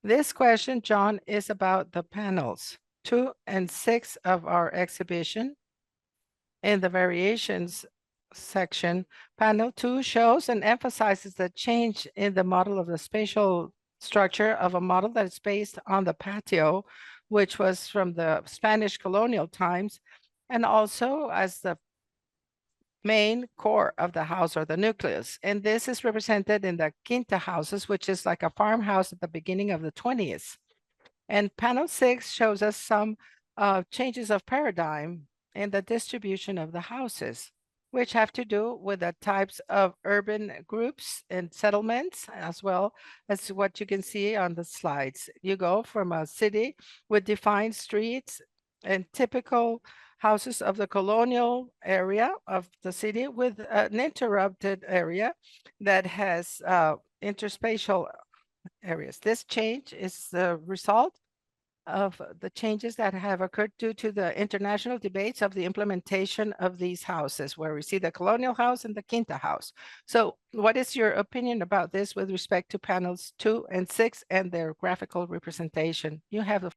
This question, John, is about the panels 2 and 6 of our exhibition. In the variations section, panel 2 shows and emphasizes the change in the model of the spatial structure of a model that is based on the patio, which was from the Spanish colonial times, and also as the main core of the house or the nucleus. And this is represented in the quinta houses, which is like a farmhouse at the beginning of the 20th. And panel 6 shows us some changes of paradigm in the distribution of the houses, which have to do with the types of urban groups and settlements, as well as what you can see on the slides. You go from a city with defined streets and typical houses of the colonial area of the city with an interrupted area that has interspatial areas. This change is the result of the changes that have occurred due to the international debates of the implementation of these houses, where we see the colonial house and the quinta house. So what is your opinion about this with respect to panels 2 and 6 and their graphical representation? You have the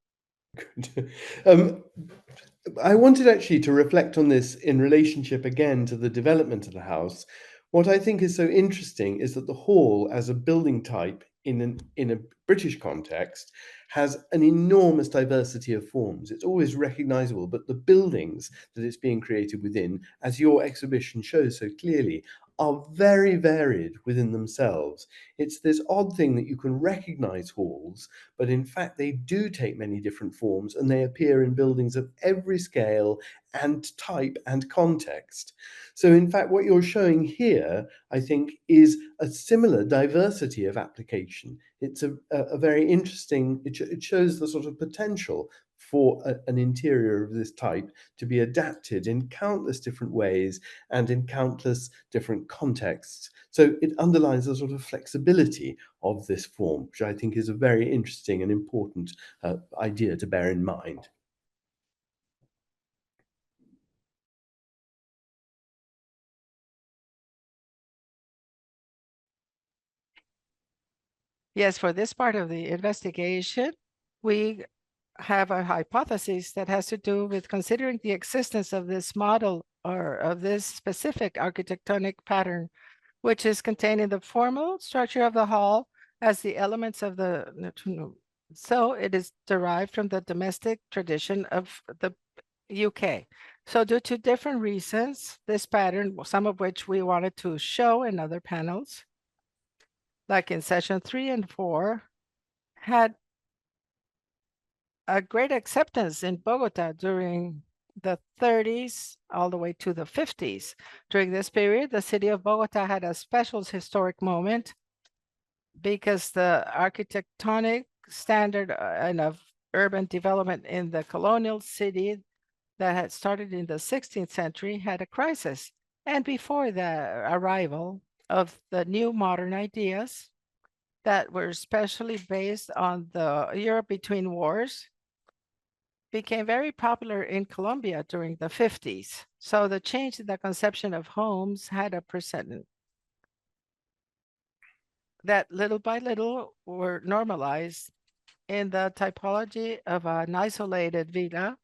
I wanted actually to reflect on this in relationship again to the development of the house. What I think is so interesting is that the hall as a building type in a British context has an enormous diversity of forms. It's always recognizable, but the buildings that it's being created within, as your exhibition shows so clearly, are very varied within themselves. It's this odd thing that you can recognize halls, but in fact they do take many different forms and they appear in buildings of every scale and type and context. So in fact what you're showing here, I think, is a similar diversity of application. It's a very interesting, it shows the sort of potential for an interior of this type to be adapted in countless different ways and in countless different contexts. So it underlines the sort of flexibility of this form, which I think is a very interesting and important idea to bear in mind. Yes, for this part of the investigation, we have a hypothesis that has to do with considering the existence of this model or of this specific architectonic pattern, which is contained in the formal structure of the hall as the elements of the. So it is derived from the domestic tradition of the UK. So due to different reasons, this pattern, some of which we wanted to show in other panels, like in session 3 and 4, had a great acceptance in Bogota during the 30s all the way to the 50s. During this period, the city of Bogota had a special historic moment because the architectonic standard and of urban development in the colonial city that had started in the 16th century had a crisis. And before the arrival of the new modern ideas that were especially based on the Europe between wars, became very popular in Colombia during the 50s. So the change in the conception of homes had a precedent that little by little were normalized in the typology of an isolated villa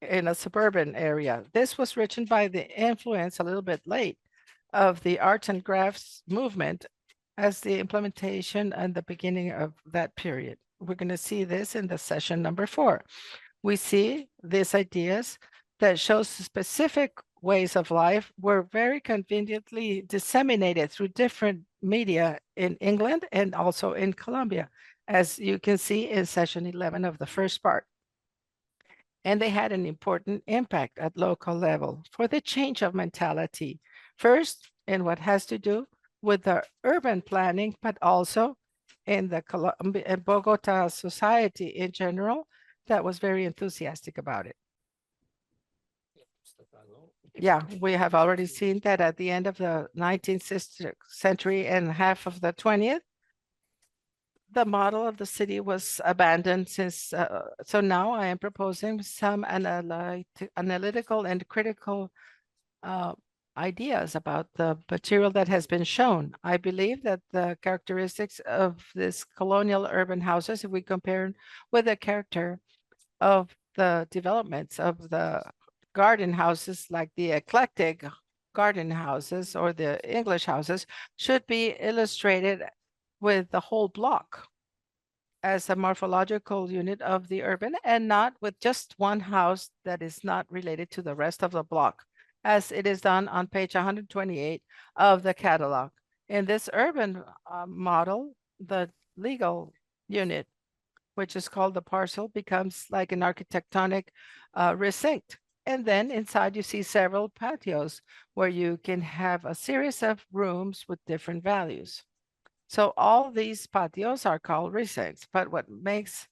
in a suburban area. This was written by the influence a little bit late of the arts and crafts movement as the implementation and the beginning of that period. We're going to see this in the session number 4. We see these ideas that shows specific ways of life were very conveniently disseminated through different media in England and also in Colombia, as you can see in session 11 of the first part. And they had an important impact at local level for the change of mentality. First, in what has to do with the urban planning, but also in the Bogota society in general, that was very enthusiastic about it. Yeah, we have already seen that at the end of the 19th century and half of the 20th, the model of the city was abandoned since, so now I am proposing some analytical and critical ideas about the material that has been shown. I believe that the characteristics of this colonial urban houses, if we compare with the character of the developments of the garden houses, like the eclectic garden houses or the English houses, should be illustrated with the whole block as a morphological unit of the urban and not with just one house that is not related to the rest of the block, as it is done on page 128 of the catalog. In this urban model, the legal unit, which is called the parcel, becomes like an architectonic precinct. And then inside you see several patios where you can have a series of rooms with different values. So all these patios are called precincts, but what makes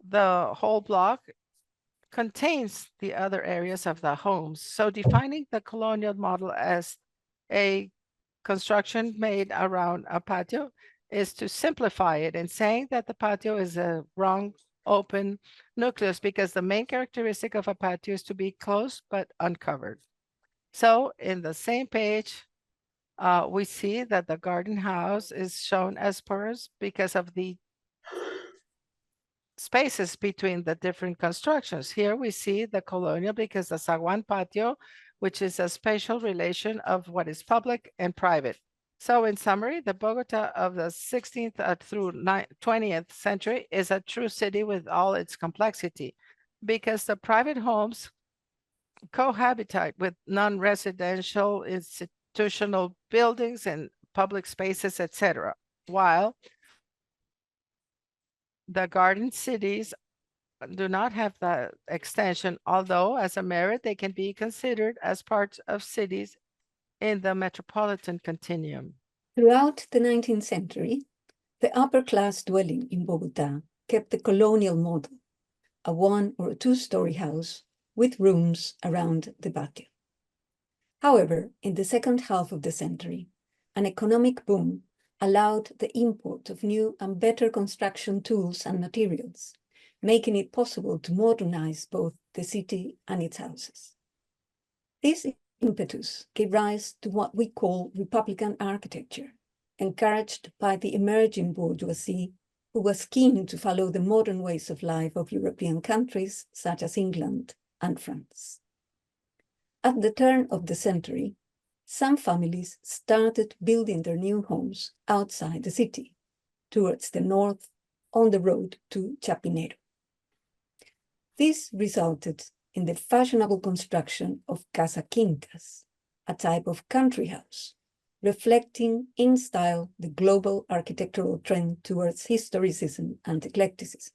the whole block contains the other areas of the homes. So defining the colonial model as a construction made around a patio is to simplify it and saying that the patio is a wrong open nucleus because the main characteristic of a patio is to be closed but uncovered. So in the same page, we see that the garden house is shown as porous because of the spaces between the different constructions. Here we see the colonial because the Zaguán patio, which is a spatial relation of what is public and private. So in summary, the Bogota of the 16th through 20th century is a true city with all its complexity because the private homes cohabitate with non-residential institutional buildings and public spaces, etc. While the garden cities do not have that extension, although as a merit, they can be considered as parts of cities in the metropolitan continuum. Throughout the 19th century, the upper class dwelling in Bogota kept the colonial model, a one or a two-story house with rooms around the patio. However, in the second half of the century, an economic boom allowed the import of new and better construction tools and materials, making it possible to modernize both the city and its houses. This impetus gave rise to what we call Republican architecture, encouraged by the emerging bourgeoisie who was keen to follow the modern ways of life of European countries such as England and France. At the turn of the century, some families started building their new homes outside the city, towards the north, on the road to Chapinero. This resulted in the fashionable construction of casa quintas, a type of country house, reflecting in style the global architectural trend towards historicism and eclecticism.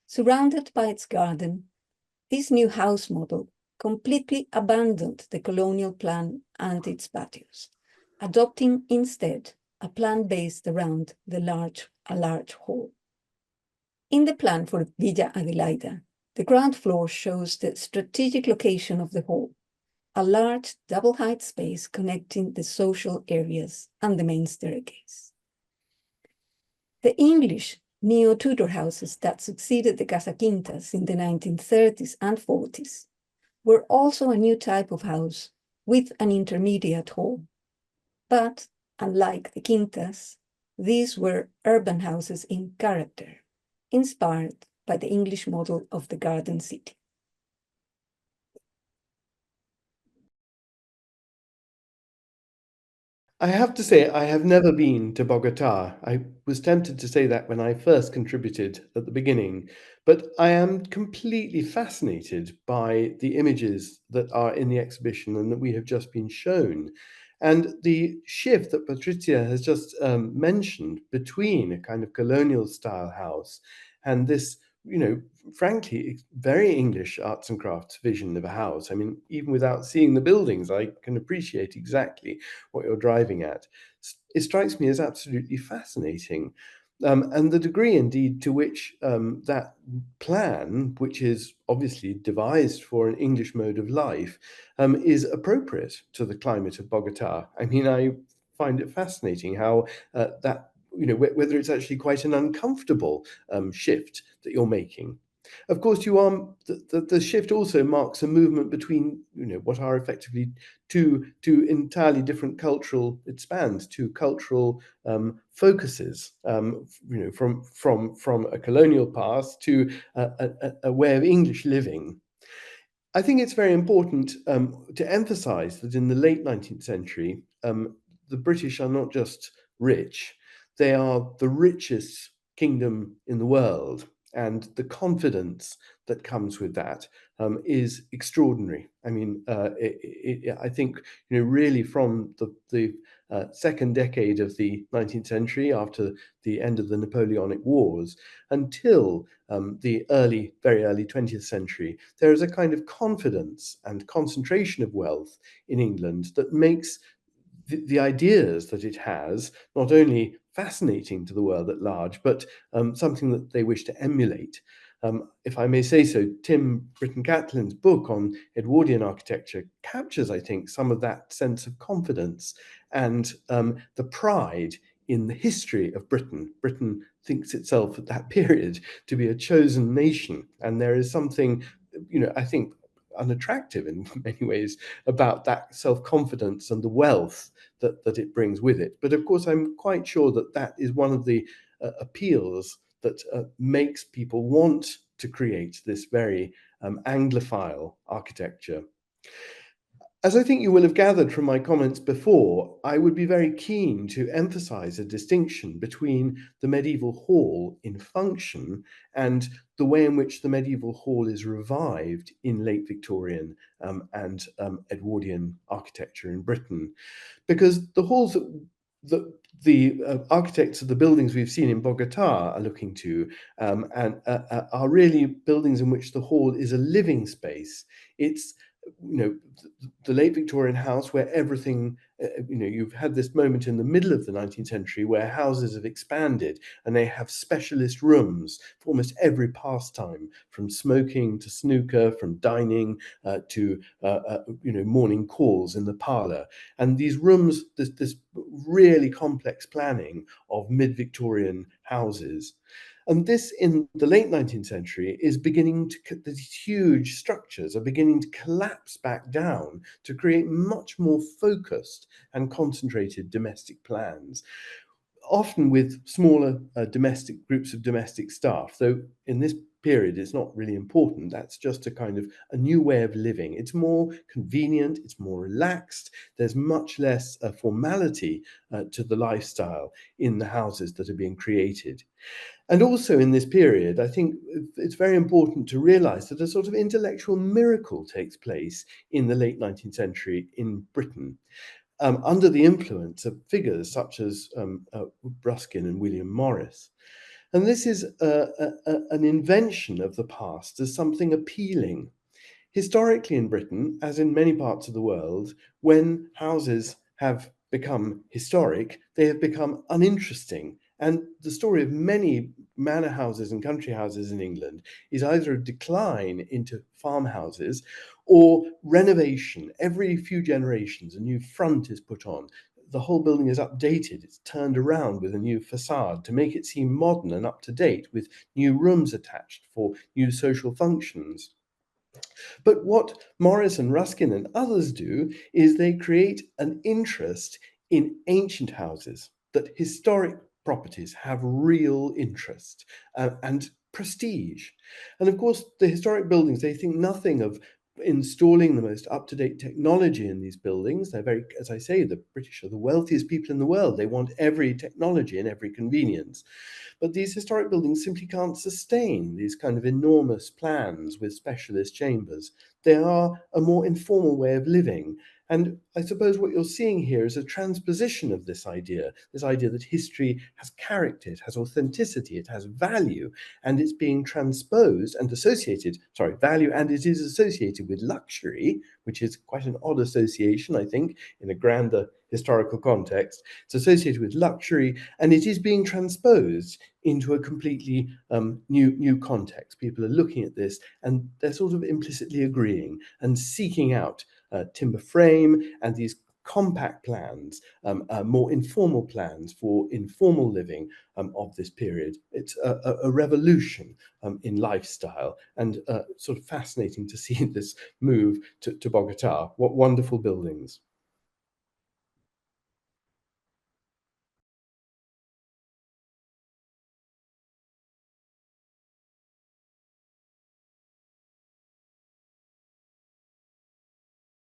Surrounded by its garden, this new house model completely abandoned the colonial plan and its patios, adopting instead a plan based around a large hall. In the plan for Villa Adelaida, the ground floor shows the strategic location of the hall, a large double-height space connecting the social areas and the main staircase. The English neo-Tudor houses that succeeded the Casa Quintas in the 1930s and 40s were also a new type of house with an intermediate hall. But, unlike the quintas, these were urban houses in character, inspired by the English model of the garden city. I have to say, I have never been to Bogota. I was tempted to say that when I first contributed at the beginning, but I am completely fascinated by the images that are in the exhibition and that we have just been shown. And the shift that Patricia has just mentioned between a kind of colonial style house and this, frankly, very English arts and crafts vision of a house. I mean, even without seeing the buildings, I can appreciate exactly what you're driving at. It strikes me as absolutely fascinating. And the degree, indeed, to which that plan, which is obviously devised for an English mode of life, is appropriate to the climate of Bogota. I mean, I find it fascinating how that, whether it's actually quite an uncomfortable shift that you're making. Of course, the shift also marks a movement between, what are effectively two entirely different cultural, it spans two cultural focuses, from a colonial past to a way of English living. I think it's very important to emphasize that in the late 19th century, the British are not just rich, they are the richest kingdom in the world. And the confidence that comes with that is extraordinary. I mean, I think, really from the second decade of the 19th century, after the end of the Napoleonic Wars, until the very early 20th century, there is a kind of confidence and concentration of wealth in England that makes the ideas that it has not only fascinating to the world at large, but something that they wish to emulate. If I may say so, Tim Britton-Catlin's book on Edwardian architecture captures, I think, some of that sense of confidence and the pride in the history of Britain. Britain thinks itself at that period to be a chosen nation, and there is something, I think, unattractive in many ways about that self-confidence and the wealth that it brings with it. But of course, I'm quite sure that that is one of the appeals that makes people want to create this very Anglophile architecture. As I think you will have gathered from my comments before, I would be very keen to emphasize a distinction between the medieval hall in function and the way in which the medieval hall is revived in late Victorian and Edwardian architecture in Britain. Because the halls that the architects of the buildings we've seen in Bogota are looking to and are really buildings in which the hall is a living space. It's the late Victorian house where everything, you've had this moment in the middle of the 19th century where houses have expanded and they have specialist rooms for almost every pastime, from smoking to snooker, from dining to morning calls in the parlor. And these rooms, this really complex planning of mid-Victorian houses. And this, in the late 19th century, is beginning to, these huge structures are beginning to collapse back down to create much more focused and concentrated domestic plans, often with smaller domestic groups of domestic staff, though in this period it's not really important. That's just a kind of a new way of living. It's more convenient, it's more relaxed, there's much less formality to the lifestyle in the houses that are being created. And also in this period, I think it's very important to realize that a sort of intellectual miracle takes place in the late 19th century in Britain, under the influence of figures such as Ruskin and William Morris. And this is an invention of the past as something appealing. Historically in Britain, as in many parts of the world, when houses have become historic, they have become uninteresting. And the story of many manor houses and country houses in England is either a decline into farmhouses or renovation. Every few generations, a new front is put on. The whole building is updated. It's turned around with a new facade to make it seem modern and up to date, with new rooms attached for new social functions. But what Morris and Ruskin and others do is they create an interest in ancient houses, that historic properties have real interest and prestige. And of course, the historic buildings, they think nothing of installing the most up-to-date technology in these buildings. They're very, as I say, the British are the wealthiest people in the world. They want every technology and every convenience. But these historic buildings simply can't sustain these kind of enormous plans with specialist chambers. They are a more informal way of living. And I suppose what you're seeing here is a transposition of this idea that history has character, it has authenticity, it has value, and it's being transposed and value, and it is associated with luxury, which is quite an odd association, I think, in a grander historical context. It's associated with luxury, and it is being transposed into a completely new context. People are looking at this and they're sort of implicitly agreeing and seeking out timber frame and these compact plans, more informal plans for informal living of this period. It's a revolution in lifestyle, and sort of fascinating to see this move to Bogota. What wonderful buildings.